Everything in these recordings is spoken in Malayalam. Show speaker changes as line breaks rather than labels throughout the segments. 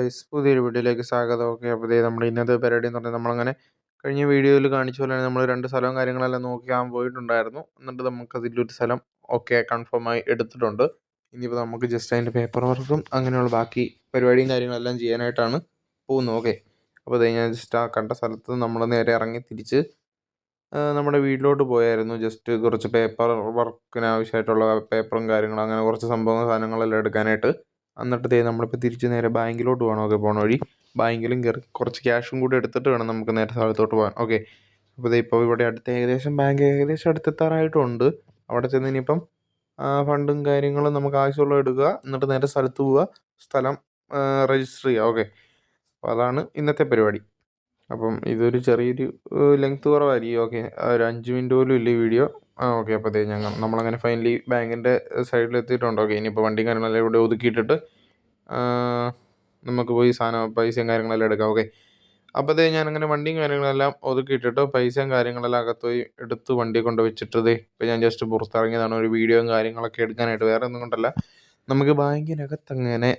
ഗൈസ്, പുതിയൊരു വീഡിയോയിലേക്ക് സ്വാഗതം. ഓക്കെ, അപ്പോൾ നമ്മുടെ ഇന്നത്തെ പരിപാടി എന്ന് പറഞ്ഞാൽ നമ്മളങ്ങനെ കഴിഞ്ഞ വീഡിയോയിൽ കാണിച്ച പോലെ നമ്മൾ 2 സ്ഥലവും കാര്യങ്ങളെല്ലാം നോക്കാൻ പോയിട്ടുണ്ടായിരുന്നു. എന്നിട്ട് നമുക്ക് അതിലൊരു സ്ഥലം കൺഫേമായി എടുത്തിട്ടുണ്ട്. ഇനിയിപ്പോൾ നമുക്ക് ജസ്റ്റ് അതിൻ്റെ പേപ്പർ വർക്കും അങ്ങനെയുള്ള ബാക്കി പരിപാടിയും കാര്യങ്ങളെല്ലാം ചെയ്യാനായിട്ടാണ് പോകുന്നത്. ഓക്കെ, അപ്പോൾ ഞാൻ ജസ്റ്റ് ആ കണ്ട സ്ഥലത്ത് നമ്മൾ നേരെ ഇറങ്ങി തിരിച്ച് നമ്മുടെ വീട്ടിലോട്ട് പോയായിരുന്നു. ജസ്റ്റ് കുറച്ച് പേപ്പർ വർക്കിന് ആവശ്യമായിട്ടുള്ള പേപ്പറും കാര്യങ്ങളും അങ്ങനെ കുറച്ച് സാധനങ്ങളെല്ലാം എടുക്കാനായിട്ട്. എന്നിട്ട് നമ്മളിപ്പോൾ തിരിച്ച് നേരെ ബാങ്കിലോട്ട് പോകണം. ഓക്കെ, പോകണ വഴി ബാങ്കിലും കയറി കുറച്ച് ക്യാഷും കൂടി എടുത്തിട്ട് വേണം നമുക്ക് നേരെ സ്ഥലത്തോട്ട് പോകാൻ. ഓക്കെ, അപ്പോൾ ഇപ്പോൾ ഇവിടെ ബാങ്ക് ഏകദേശം അടുത്തെത്താറായിട്ടുണ്ട്. അവിടെ ചെന്ന് ഇനിയിപ്പം ഫണ്ടും കാര്യങ്ങളും നമുക്ക് ആവശ്യമുള്ളത് എടുക്കുക, എന്നിട്ട് നേരെ സ്ഥലത്ത് പോവുക, സ്ഥലം രജിസ്റ്റർ ചെയ്യുക. ഓക്കെ, അപ്പോൾ അതാണ് ഇന്നത്തെ പരിപാടി. അപ്പം ഇതൊരു ചെറിയൊരു ലെങ്ത് കുറവായിരിക്കും. ഓക്കെ, ഒരു 5 മിനിറ്റ് പോലും ഇല്ല വീഡിയോ. ഓക്കെ, അപ്പോൾ നമ്മളങ്ങനെ ഫൈനലി ബാങ്കിൻ്റെ സൈഡിലെത്തിയിട്ടുണ്ട്. ഓക്കെ, ഇനിയിപ്പോൾ വണ്ടിയും കാര്യങ്ങളെല്ലാം ഇവിടെ ഒതുക്കിയിട്ടിട്ട് നമുക്ക് പോയി പൈസയും കാര്യങ്ങളെല്ലാം എടുക്കാം. ഓക്കെ, അപ്പോൾ ഞാനങ്ങനെ വണ്ടിയും കാര്യങ്ങളെല്ലാം ഒതുക്കിയിട്ടിട്ട് പൈസയും കാര്യങ്ങളെല്ലാം അകത്ത് പോയി എടുത്ത് വണ്ടി കൊണ്ട് വെച്ചിട്ട് ഇപ്പോൾ ഞാൻ ജസ്റ്റ് പുറത്തിറങ്ങിയതാണ് ഒരു വീഡിയോയും കാര്യങ്ങളൊക്കെ എടുക്കാനായിട്ട്. വേറെ ഒന്നും കൊണ്ടല്ല, നമുക്ക് ബാങ്കിനകത്ത് അങ്ങനെ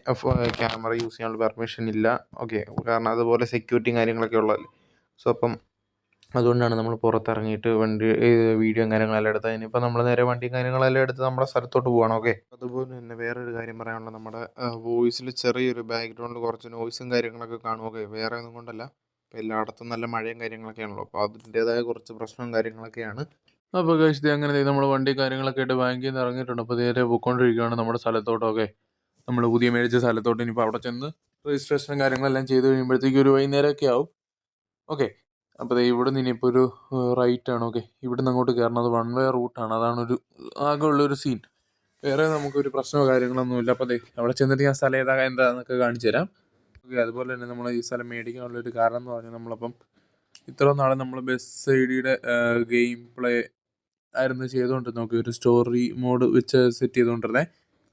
ക്യാമറ യൂസ് ചെയ്യാനുള്ള പെർമിഷൻ ഇല്ല. ഓക്കെ, കാരണം അതുപോലെ സെക്യൂരിറ്റിയും കാര്യങ്ങളൊക്കെ ഉള്ളതല്ലേ. സോ അപ്പം അതുകൊണ്ടാണ് നമ്മൾ പുറത്തിറങ്ങിയിട്ട് വീഡിയോയും കാര്യങ്ങളെല്ലാം എടുത്തത്. ഇനിയിപ്പോൾ നമ്മൾ നേരെ വണ്ടിയും കാര്യങ്ങളെല്ലാം എടുത്ത് നമ്മുടെ സ്ഥലത്തോട്ട് പോകണം. ഓക്കെ, അതുപോലെ തന്നെ വേറൊരു കാര്യം പറയാനുള്ളത്, നമ്മുടെ വോയിസിൽ ചെറിയൊരു ബാക്ക്ഗ്രൗണ്ടിൽ കുറച്ച് നോയ്സും കാര്യങ്ങളൊക്കെ കാണും. ഓക്കെ, വേറെ ഒന്നും കൊണ്ടല്ല, ഇപ്പോൾ എല്ലായിടത്തും നല്ല മഴയും കാര്യങ്ങളൊക്കെയാണല്ലോ, അപ്പോൾ അതിൻ്റേതായ കുറച്ച് പ്രശ്നവും കാര്യങ്ങളൊക്കെയാണ്. അപ്പോൾ കഴിച്ചത് അങ്ങനെ നമ്മൾ വണ്ടി കാര്യങ്ങളൊക്കെ ആയിട്ട് ബാങ്കിൽ നിന്ന് ഇറങ്ങിയിട്ടുണ്ട്. അപ്പോൾ നേരെ പോയിക്കൊണ്ടിരിക്കുകയാണ് നമ്മുടെ സ്ഥലത്തോട്ടൊക്കെ. നമ്മൾ പുതിയ മേടിച്ച സ്ഥലത്തോട്ട് ഇനിയിപ്പോൾ അവിടെ ചെന്ന് രജിസ്ട്രേഷനും കാര്യങ്ങളെല്ലാം ചെയ്ത് കഴിയുമ്പോഴത്തേക്കും ഒരു വൈകുന്നേരമൊക്കെ ആവും. ഓക്കെ, അപ്പോൾ ഇവിടെ നിന്ന് ഇനിയിപ്പോൾ ഒരു റൈറ്റാണ്. ഓക്കെ, ഇവിടെ നിന്ന് അങ്ങോട്ട് കയറണത് 1 വേ റൂട്ടാണ്. അതാണ് ആകെ ഉള്ളൊരു സീൻ. വേറെ നമുക്കൊരു പ്രശ്നമോ കാര്യങ്ങളൊന്നുമില്ല. അപ്പോൾ അവിടെ ചെന്നിട്ട് ഞാൻ സ്ഥലം എന്താണെന്നൊക്കെ കാണിച്ചു തരാം. ഓക്കെ, അതുപോലെ തന്നെ നമ്മൾ ഈ സ്ഥലം മേടിക്കാനുള്ളൊരു കാരണം എന്ന് പറഞ്ഞാൽ, നമ്മളപ്പം ഇത്ര നാളെ നമ്മൾ ബസ് ഐഡിയുടെ ഗെയിം പ്ലേ ആയിരുന്നു ചെയ്തുകൊണ്ടിരുന്നത്. നോക്കി ഒരു സ്റ്റോറി മോഡ് വെച്ച് സെറ്റ് ചെയ്തുകൊണ്ടിരുന്നത്.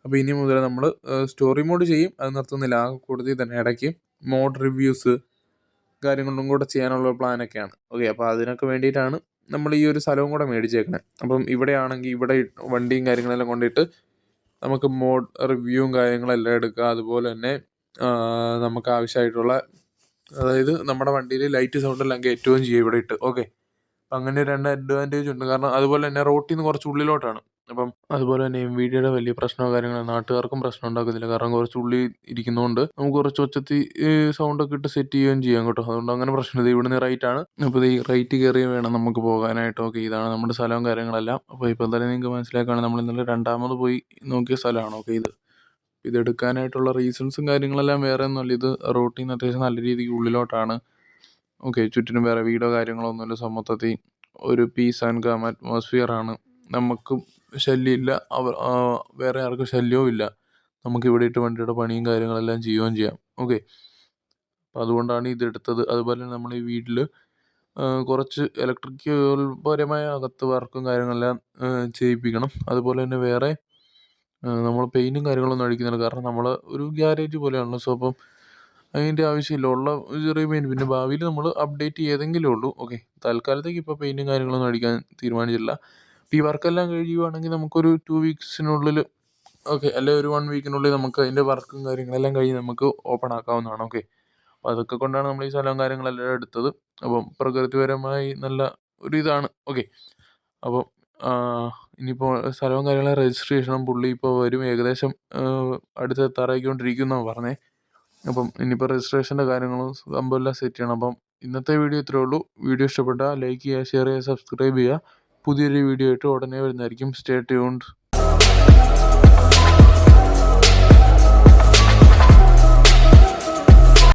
അപ്പോൾ ഇനി മുതൽ നമ്മൾ സ്റ്റോറി മോഡ് ചെയ്യും, അത് നിർത്തുന്നില്ല. ആ കൂടുതൽ തന്നെ ഇടയ്ക്ക് മോഡ് റിവ്യൂസ് കാര്യങ്ങളും കൂടെ ചെയ്യാനുള്ള പ്ലാനൊക്കെയാണ്. ഓക്കെ, അപ്പോൾ അതിനൊക്കെ വേണ്ടിയിട്ടാണ് നമ്മൾ ഈ ഒരു സ്ഥലവും കൂടെ മേടിച്ചേക്കണേ. അപ്പം ഇവിടെയാണെങ്കിൽ ഇവിടെ വണ്ടിയും കാര്യങ്ങളെല്ലാം കൊണ്ടിട്ട് നമുക്ക് മോഡ് റിവ്യൂവും കാര്യങ്ങളെല്ലാം എടുക്കുക. അതുപോലെ തന്നെ നമുക്ക് ആവശ്യമായിട്ടുള്ള, അതായത് നമ്മുടെ വണ്ടിയിൽ ലൈറ്റ് സൗണ്ടെല്ലാം കയറ്റുകയും ചെയ്യും ഇവിടെ ഇട്ട്. ഓക്കെ, അങ്ങനെ 2 അഡ്വാൻറ്റേജ് ഉണ്ട്. കാരണം അതുപോലെ തന്നെ റോട്ടിൽ നിന്ന് കുറച്ച് ഉള്ളിലോട്ടാണ്. അപ്പം അതുപോലെ തന്നെ വീഡിയോയുടെ വലിയ പ്രശ്നമോ കാര്യങ്ങളോ നാട്ടുകാർക്കും പ്രശ്നം ഉണ്ടാക്കുന്നില്ല. കാരണം കുറച്ച് ഉള്ളിൽ ഇരിക്കുന്നതുകൊണ്ട് നമുക്ക് കുറച്ച് ഒച്ചത്തിൽ സൗണ്ടൊക്കെ ഇട്ട് സെറ്റ് ചെയ്യുകയും ചെയ്യാം കേട്ടോ. അതുകൊണ്ട് അങ്ങനെ പ്രശ്നമില്ല. ഇവിടുന്ന് റൈറ്റ് ആണ്. അപ്പോൾ ഈ റൈറ്റ് കയറി വേണം നമുക്ക് പോകാനായിട്ട്. ഓക്കെ, ഇതാണ് നമ്മുടെ സ്ഥലവും കാര്യങ്ങളെല്ലാം. അപ്പോൾ ഇപ്പോൾ എന്തായാലും നിങ്ങൾക്ക് മനസ്സിലാക്കുകയാണ്, നമ്മൾ ഇന്നലെ 2ാമത് പോയി നോക്കിയ സ്ഥലമാണ്. ഓക്കെ, ഇതെടുക്കാനായിട്ടുള്ള റീസൺസും കാര്യങ്ങളെല്ലാം വേറെ ഒന്നുമല്ല. ഇത് റോട്ടിൽ നിന്ന് അത്യാവശ്യം നല്ല രീതിക്ക് ഉള്ളിലോട്ടാണ്. ഓക്കെ, ചുറ്റിനും വേറെ വീടോ കാര്യങ്ങളോ ഒന്നുമില്ല. മൊത്തത്തിൽ ഒരു പീസ് ആൻഡ് കാം അറ്റ്മോസ്ഫിയറാണ്. നമുക്കും ശല്യമില്ല, വേറെ ആർക്കും ശല്യവും ഇല്ല. നമുക്ക് ഇവിടെ ഇട്ട് വണ്ടിയുടെ പണിയും കാര്യങ്ങളെല്ലാം ചെയ്യുകയും ചെയ്യാം. ഓക്കെ, അപ്പോൾ അതുകൊണ്ടാണ് ഇതെടുത്തത്. അതുപോലെ തന്നെ നമ്മൾ ഈ വീട്ടിൽ കുറച്ച് ഇലക്ട്രിക്കൽ പരമായ അകത്ത് വർക്കും കാര്യങ്ങളെല്ലാം ചെയ്യിപ്പിക്കണം. അതുപോലെ തന്നെ വേറെ നമ്മൾ പെയിൻറ്റും കാര്യങ്ങളൊന്നും അടിക്കുന്നില്ല. കാരണം നമ്മൾ ഒരു ഗ്യാരേജ് പോലെയാണല്ലോ. സോ അപ്പം അതിൻ്റെ ആവശ്യമില്ല. ഉള്ള ചെറിയ പെയിൻറ്റ് പിന്നെ ഭാവിയിൽ നമ്മൾ അപ്ഡേറ്റ് ചെയ്തെങ്കിലേ ഉള്ളൂ. ഓക്കെ, തൽക്കാലത്തേക്ക് ഇപ്പോൾ പെയിൻറ്റും കാര്യങ്ങളൊന്നും അടിക്കാൻ തീരുമാനിച്ചില്ല. ഈ വർക്കെല്ലാം കഴിയുവാണെങ്കിൽ നമുക്കൊരു 2 വീക്സിനുള്ളിൽ, ഓക്കെ, അല്ലെങ്കിൽ ഒരു 1 വീക്കിനുള്ളിൽ നമുക്ക് അതിൻ്റെ വർക്കും കാര്യങ്ങളെല്ലാം കഴിഞ്ഞ് നമുക്ക് ഓപ്പൺ ആക്കാവുന്നതാണ്. ഓക്കെ, അപ്പോൾ അതൊക്കെ കൊണ്ടാണ് നമ്മൾ ഈ സ്ഥലവും കാര്യങ്ങളെല്ലാം എടുത്തത്. അപ്പം പ്രകൃതിപരമായി നല്ല ഒരു ഇതാണ്. ഓക്കെ, അപ്പം ഇനിയിപ്പോൾ സ്ഥലവും കാര്യങ്ങളും രജിസ്ട്രേഷനും പുള്ളി ഇപ്പോൾ വരും. ഏകദേശം അടുത്തെത്താറായിക്കൊണ്ടിരിക്കുന്നതാണ് പറഞ്ഞത്. അപ്പം ഇനിയിപ്പോൾ രജിസ്ട്രേഷൻ്റെ കാര്യങ്ങളും സംഭവമെല്ലാം സെറ്റ് ചെയ്യണം. അപ്പം ഇന്നത്തെ വീഡിയോ ഇത്രയേ ഉള്ളൂ. വീഡിയോ ഇഷ്ടപ്പെട്ടാൽ ലൈക്ക് ചെയ്യുക, ഷെയർ ചെയ്യുക, സബ്സ്ക്രൈബ് ചെയ്യുക. പുതിയൊരു വീഡിയോ ആയിട്ട് ഉടനെ വരുന്നതായിരിക്കും. Stay tuned.